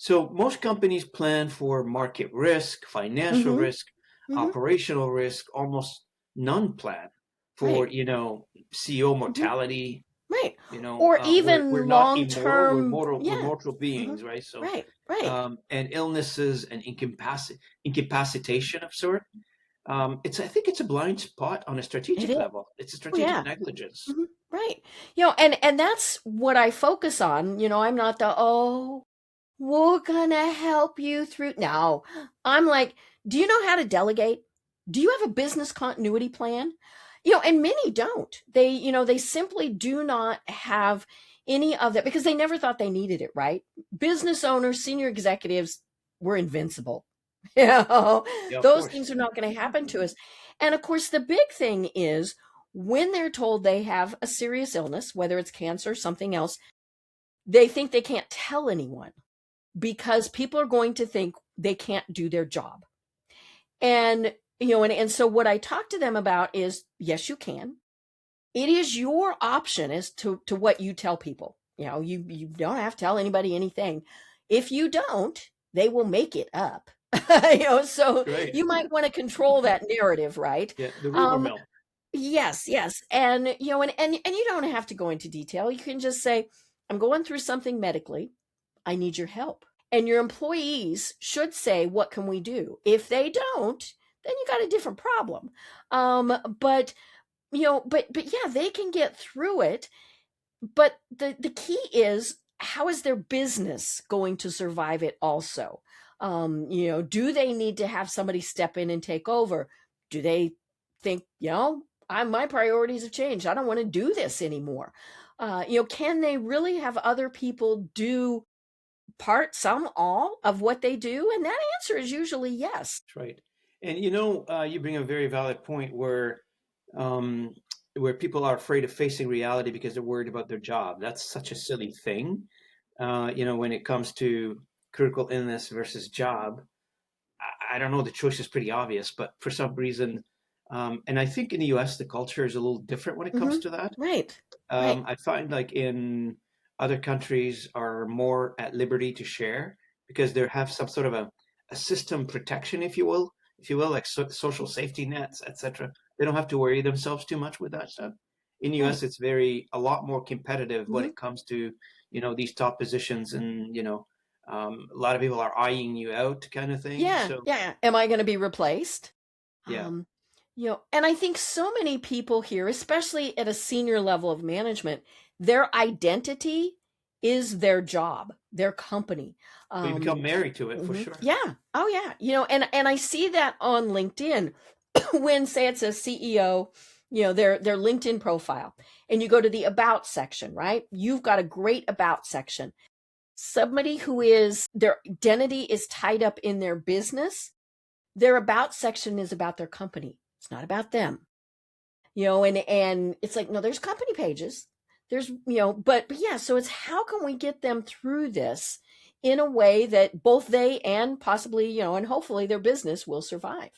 So most companies plan for market risk, financial Mm-hmm. risk, Mm-hmm. operational risk, almost none plan for, Right. CEO Mm-hmm. mortality. Right. Or We're even not immortal. long-term, We're yeah. mortal Mm-hmm. beings, right? So, Right. Right. and illnesses and incapacitation of sort. I think it's a blind spot on a It strategic is. level. It's a Oh strategic yeah. negligence. Hmm. Right. And that's what I focus on. I'm not the, oh, we're gonna help you through. No, I'm like, do you know how to delegate? Do you have a business continuity plan? And many don't. They simply do not have any of that because they never thought they needed it, right? Business owners, senior executives were invincible. You know, Yeah, of those course. things are not going to happen to us. And of course, the big thing is when they're told they have a serious illness, whether it's cancer or something else, they think they can't tell anyone because people are going to think they can't do their job. And so what I talk to them about is yes, you can. It is your option as to what you tell people. You don't have to tell anybody anything. If you don't, they will make it up. So Right. you might want to control that narrative, right? Yeah, the rumor Um, mill. yes, yes. And you don't have to go into detail. You can just say, I'm going through something medically. I need your help. And your employees should say, what can we do? If they don't, then you got a different problem. But but yeah, they can get through it. But the key is, how is their business going to survive it also? Do they need to have somebody step in and take over? Do they think, my priorities have changed. I don't want to do this anymore. Can they really have other people do part, some, all of what they do? And that answer is usually yes. That's right. And you bring a very valid point um, where people are afraid of facing reality because they're worried about their job. That's such a silly thing. When it comes to critical illness versus job, I don't know. The choice is pretty obvious, but for some reason, and I think in the U.S. the culture is a little different when it comes Hmm. to that. Right. Right. I find like in other countries are more at liberty to share because they have some sort of a system protection, if you will, like social safety nets, etc. They don't have to worry themselves too much with that stuff. In the US, Right. it's a lot more competitive when Hmm. it comes to, these top positions and, a lot of people are eyeing you out kind of thing. Yeah, So, yeah. Am I going to be replaced? yeah, Um, and I think so many people here, especially at a senior level of management, their identity is their job, their company. we become Um, married to it for mhm. sure. Yeah. Oh, yeah. And I see that on LinkedIn when, say, it's a CEO, their LinkedIn profile, and you go to the about section, right? You've got a great about section. Somebody who is their identity is tied up in their business, their about section is about their company. It's not about them. And it's like, no, there's company pages. There's, but yeah, so it's how can we get them through this in a way that both they and possibly, and hopefully their business will survive.